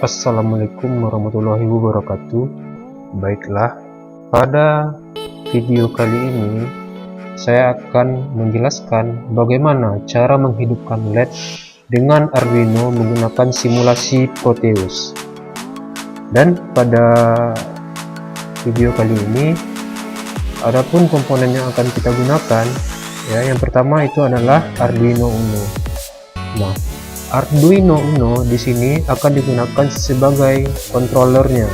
Assalamualaikum warahmatullahi wabarakatuh. Baiklah, pada video kali ini saya akan menjelaskan bagaimana cara menghidupkan LED dengan Arduino menggunakan simulasi Proteus. Dan pada video kali ini adapun komponen yang akan kita gunakan, yang pertama itu adalah Arduino Uno. Nah, Arduino Uno di sini akan digunakan sebagai controllernya.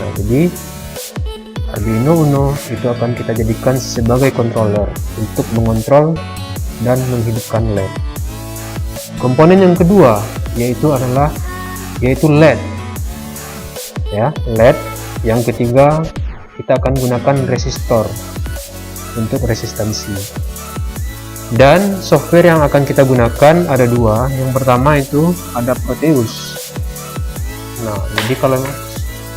Nah, jadi Arduino Uno itu akan kita jadikan sebagai controller untuk mengontrol dan menghidupkan LED. Komponen yang kedua yaitu LED. LED. Yang ketiga kita akan gunakan resistor untuk resistansi. Dan software yang akan kita gunakan ada dua. Yang pertama itu ada Proteus. Nah, jadi kalau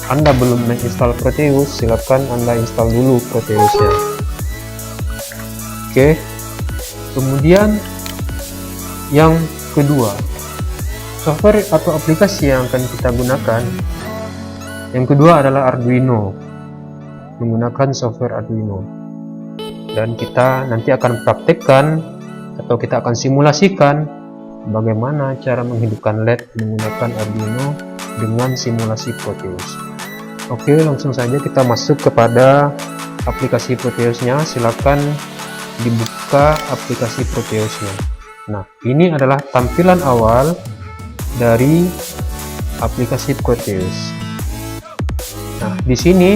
Anda belum menginstal Proteus, silakan Anda install dulu Proteusnya. Oke. Kemudian yang kedua, software atau aplikasi yang akan kita gunakan. Yang kedua adalah Arduino. Menggunakan software Arduino. Dan kita nanti akan praktekkan atau kita akan simulasikan bagaimana cara menghidupkan LED menggunakan Arduino dengan simulasi Proteus. Oke, langsung saja kita masuk kepada aplikasi Proteusnya. Silakan dibuka aplikasi Proteusnya. Nah, ini adalah tampilan awal dari aplikasi Proteus. Nah, di sini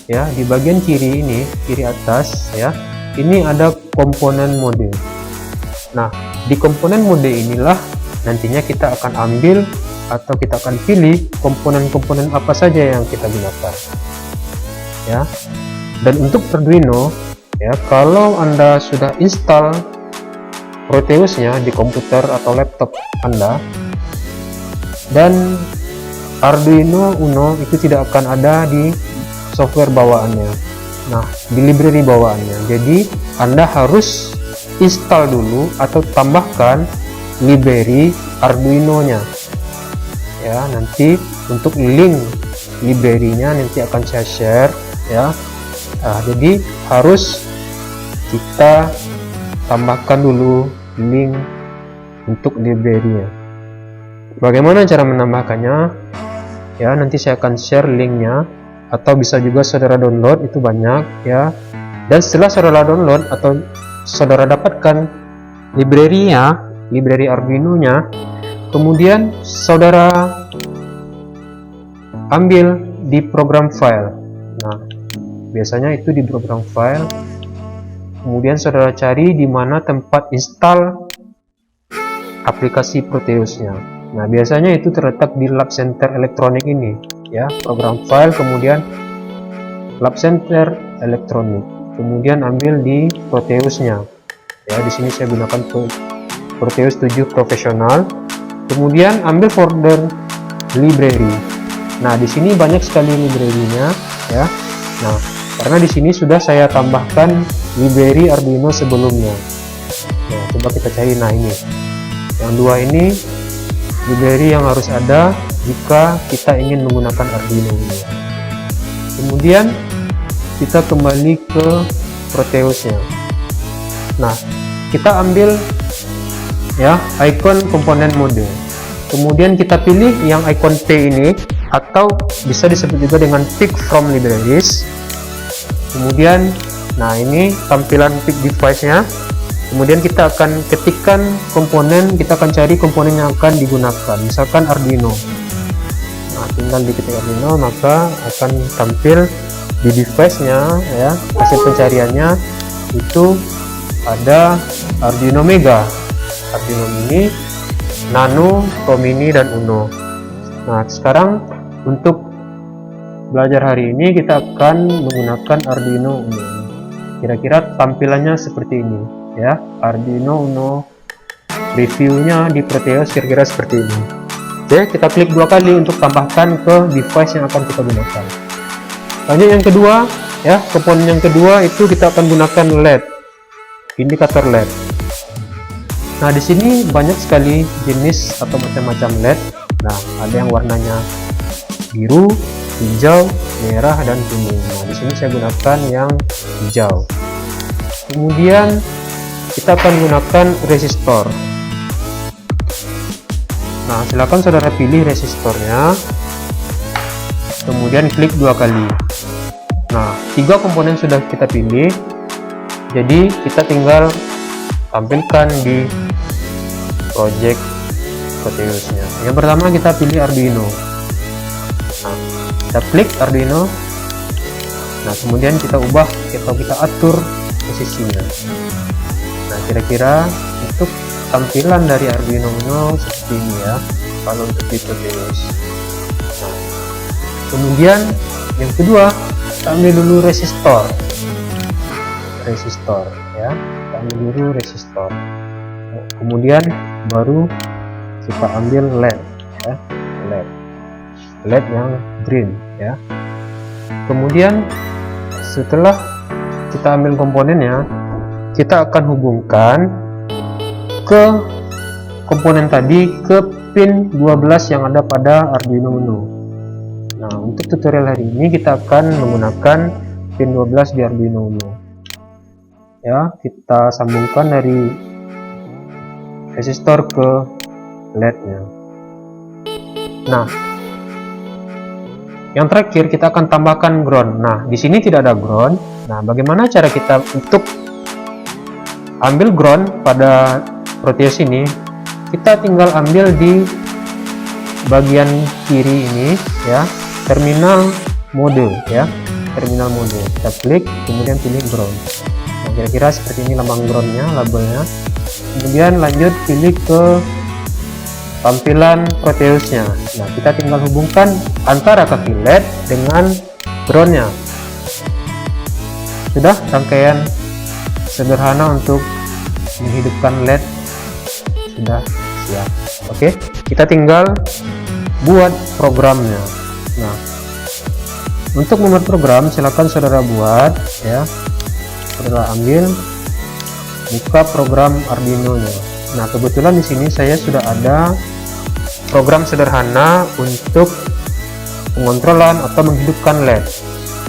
di bagian kiri ini, kiri atas ini ada komponen mode. Nah, di komponen mode inilah nantinya kita akan ambil atau kita akan pilih komponen-komponen apa saja yang kita gunakan. Dan untuk Arduino, kalau Anda sudah install Proteusnya di komputer atau laptop Anda, dan Arduino Uno itu tidak akan ada di software bawaannya, di library bawaannya. Jadi Anda harus install dulu atau tambahkan library Arduino-nya. Nanti untuk link library-nya nanti akan saya share. Jadi harus kita tambahkan dulu link untuk library-nya. Bagaimana cara menambahkannya? Nanti saya akan share linknya. Atau bisa juga saudara download, itu banyak Dan setelah saudara download atau saudara dapatkan library Arduino-nya, kemudian saudara ambil di program file. Nah, biasanya itu di program file. Kemudian saudara cari di mana tempat install aplikasi Proteusnya. Nah, biasanya itu terletak di Lab Center Elektronik ini. Program file, kemudian Lab Center Elektronik, kemudian ambil di Proteusnya. Di sini saya gunakan Proteus 7 Profesional. Kemudian ambil folder library. Nah, di sini banyak sekali library-nya, Nah, karena di sini sudah saya tambahkan library Arduino sebelumnya. Nah, coba kita cari. Nah, ini yang dua ini library yang harus ada jika kita ingin menggunakan Arduino ini. Kemudian kita kembali ke Proteusnya. Nah, kita ambil icon komponen mode. Kemudian kita pilih yang icon P ini, atau bisa disebut juga dengan pick from libraries. Kemudian, ini tampilan pick device-nya. Kemudian kita akan ketikkan komponen, kita akan cari komponen yang akan digunakan, misalkan Arduino. Nah, tinggal diketik Arduino, maka akan tampil di device-nya, hasil pencariannya itu ada Arduino Mega, Arduino Mini, Nano, Pro Mini, dan Uno. Nah, sekarang untuk belajar hari ini kita akan menggunakan Arduino Uno. Kira-kira tampilannya seperti ini. Arduino Uno reviewnya di Proteus kira-kira seperti ini. Oke, kita klik dua kali untuk tambahkan ke device yang akan kita gunakan. Lanjut yang kedua, komponen yang kedua itu kita akan gunakan LED, indikator LED. Nah, di sini banyak sekali jenis atau macam-macam LED. Nah, ada yang warnanya biru, hijau, merah, dan kuning. Nah, di sini saya gunakan yang hijau. Kemudian kita akan gunakan resistor. Nah, silakan saudara pilih resistornya, kemudian klik 2 kali. Nah, 3 komponen sudah kita pilih, jadi kita tinggal tampilkan di project Proteusnya. Yang pertama kita pilih Arduino. Nah, kita klik Arduino. Nah, kemudian kita ubah atau kita atur posisinya. Nah, kira-kira untuk tampilan dari Arduino Uno seperti ini ya, kalau untuk di Proteus. Nah, kemudian yang kedua, kita ambil dulu resistor ya, kita ambil dulu resistor. Kemudian baru kita ambil LED ya, LED yang green ya. Kemudian setelah kita ambil komponennya, kita akan hubungkan ke komponen tadi ke pin 12 yang ada pada Arduino Uno. Nah, untuk tutorial hari ini kita akan menggunakan pin 12 di Arduino Uno ya. Kita sambungkan dari resistor ke LED-nya. Nah, yang terakhir kita akan tambahkan ground. Nah, di sini tidak ada ground. Nah, bagaimana cara kita untuk ambil ground pada Proteus ini? Kita tinggal ambil di bagian kiri ini ya, terminal mode ya, terminal mode. Kita klik, kemudian pilih ground. Nah, kira-kira seperti ini lambang groundnya, labelnya. Kemudian lanjut pilih ke tampilan Proteusnya. Nah, kita tinggal hubungkan antara kaki LED dengan groundnya. Sudah rangkaian sederhana untuk menghidupkan LED sudah siap. Oke, kita tinggal buat programnya. Nah, untuk membuat program silakan saudara buat ya. Saudara ambil, buka program Arduino-nya. Nah, kebetulan di sini saya sudah ada program sederhana untuk pengontrolan atau menghidupkan LED.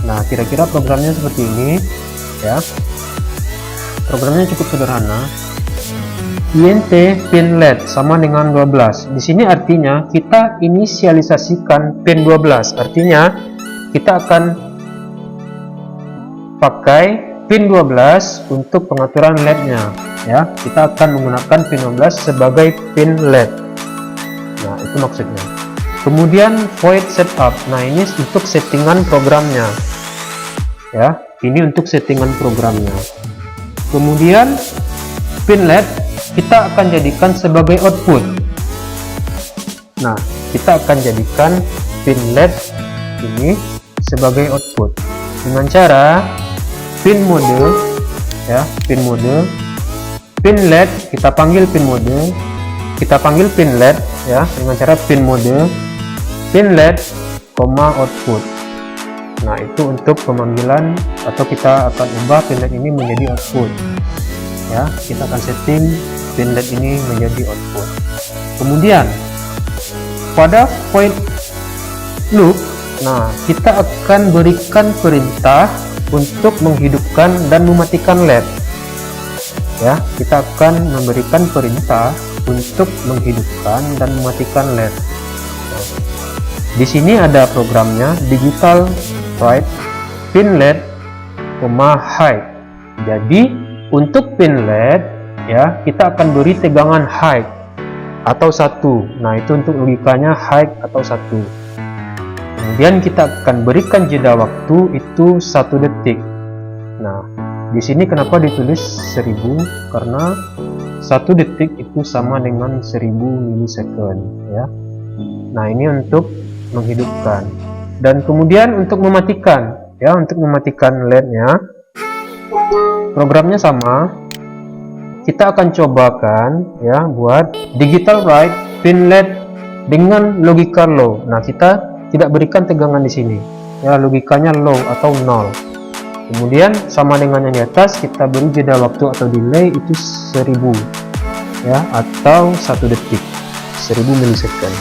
Nah, kira-kira programnya seperti ini ya. Programnya cukup sederhana. INT pin LED sama dengan 12. Di sini artinya kita inisialisasikan pin 12. Artinya kita akan pakai pin 12 untuk pengaturan LED-nya ya. Kita akan menggunakan pin 12 sebagai pin LED. Nah, itu maksudnya. Kemudian void setup. Nah, ini untuk settingan programnya ya. Ini untuk settingan programnya. Kemudian pin LED kita akan jadikan sebagai output. Nah, kita akan jadikan pin LED ini sebagai output dengan cara pin mode ya, pin mode, pin LED kita panggil pin mode, kita panggil pin LED ya dengan cara pin mode, pin LED, output. Nah, itu untuk pemanggilan atau kita akan ubah pin LED ini menjadi output ya. Kita akan setting pin LED ini menjadi output. Kemudian pada void loop, nah kita akan berikan perintah untuk menghidupkan dan mematikan LED ya. Kita akan memberikan perintah untuk menghidupkan dan mematikan LED. Nah, di sini ada programnya digital write pin LED, high. Jadi untuk pin LED ya, kita akan beri tegangan high atau 1. Nah, itu untuk logikanya high atau 1. Kemudian kita akan berikan jeda waktu itu 1 detik. Nah, di sini kenapa ditulis 1000? Karena 1 detik itu sama dengan 1000 milisecond ya. Nah, ini untuk menghidupkan. Dan kemudian untuk mematikan ya, untuk mematikan LED-nya programnya sama. Kita akan cobakan ya buat digital write pin LED dengan logika low. Nah, kita tidak berikan tegangan di sini ya, logikanya low atau 0. Kemudian sama dengan yang di atas, kita beri jeda waktu atau delay itu 1000 ya, atau 1 detik, 1000 milisecond.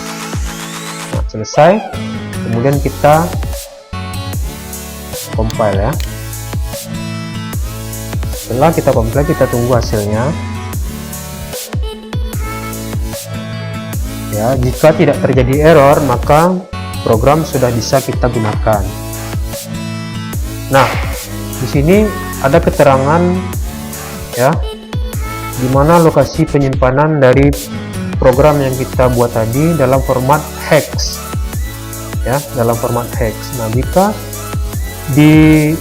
selesai, kemudian kita compile ya. Setelah kita compile, kita tunggu hasilnya ya. Jika tidak terjadi error, maka program sudah bisa kita gunakan. Nah, di sini ada keterangan ya, di mana lokasi penyimpanan dari program yang kita buat tadi dalam format hex ya, dalam format hex. Nah, jika di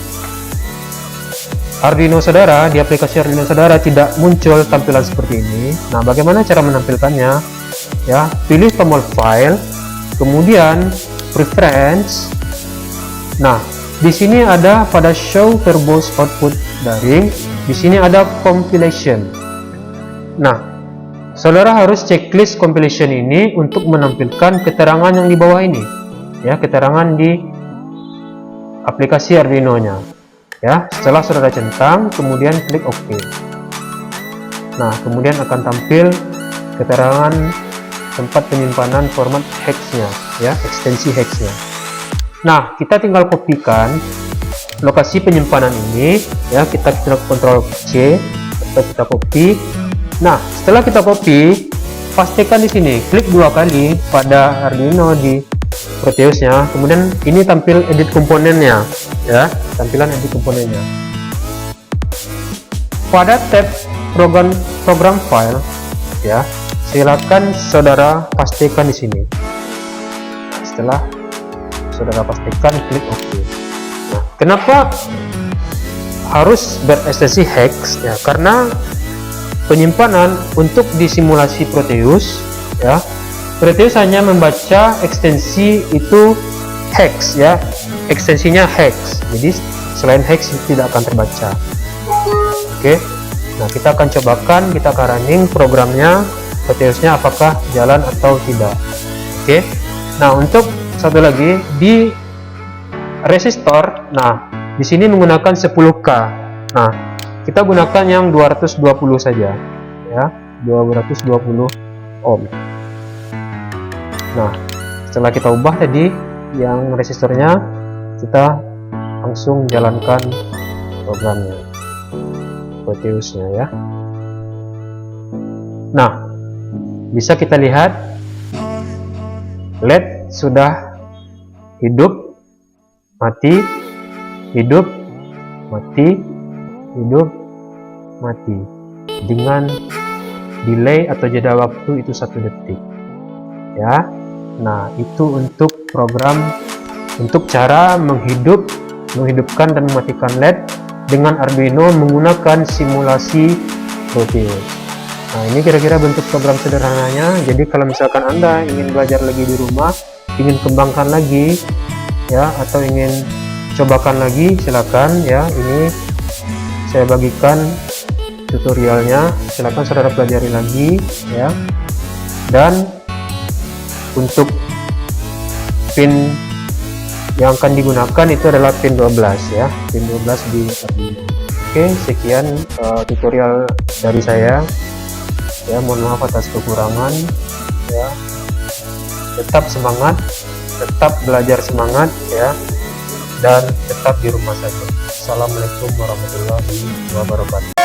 Arduino saudara, di aplikasi Arduino saudara tidak muncul tampilan seperti ini, nah bagaimana cara menampilkannya ya? Pilih tombol file, kemudian preference. Nah, di sini ada pada show verbose output daring, di sini ada compilation. Nah, saudara harus checklist compilation ini untuk menampilkan keterangan yang di bawah ini ya, keterangan di aplikasi Arduino nya ya. Setelah saudara centang, kemudian klik OK. Nah, kemudian akan tampil keterangan tempat penyimpanan format hex-nya ya, ekstensi hex-nya. Nah, kita tinggal kopikan lokasi penyimpanan ini ya, kita Ctrl C atau kita copy. Nah, setelah kita copy, pastikan di sini klik 2 kali pada Arduino di Proteus-nya, kemudian ini tampil edit komponennya ya, tampilan edit komponennya. Pada tab program file ya, silakan saudara pastikan di sini. Setelah saudara pastikan, klik OK. Nah, kenapa harus berekstensi hex ya? Karena penyimpanan untuk disimulasi Proteus ya, Proteus hanya membaca ekstensi itu hex ya, ekstensinya hex, jadi selain hex tidak akan terbaca. Oke, nah kita akan cobakan, kita akan running programnya, Proteusnya apakah jalan atau tidak. Oke, nah untuk satu lagi di resistor, nah di sini menggunakan 10K. Nah, kita gunakan yang 220 saja ya, 220 ohm. Nah, setelah kita ubah tadi yang resistornya, kita langsung jalankan programnya, Proteusnya ya. Nah, bisa kita lihat LED sudah hidup, mati, hidup, mati, hidup, mati, dengan delay atau jeda waktu itu 1 detik ya. Nah, itu untuk program, untuk cara menghidupkan dan mematikan LED dengan Arduino menggunakan simulasi Proteus. Nah, ini kira-kira bentuk program sederhananya. Jadi kalau misalkan Anda ingin belajar lagi di rumah, ingin kembangkan lagi ya, atau ingin cobakan lagi, silakan ya. Ini saya bagikan tutorialnya, silakan saudara pelajari lagi ya. Dan untuk pin yang akan digunakan itu adalah pin 12 ya, pin 12 di Arduino. Oke, sekian tutorial dari saya ya, mohon maaf atas kekurangan ya. Tetap semangat, tetap belajar semangat ya, dan tetap di rumah saja. Assalamualaikum warahmatullahi wabarakatuh.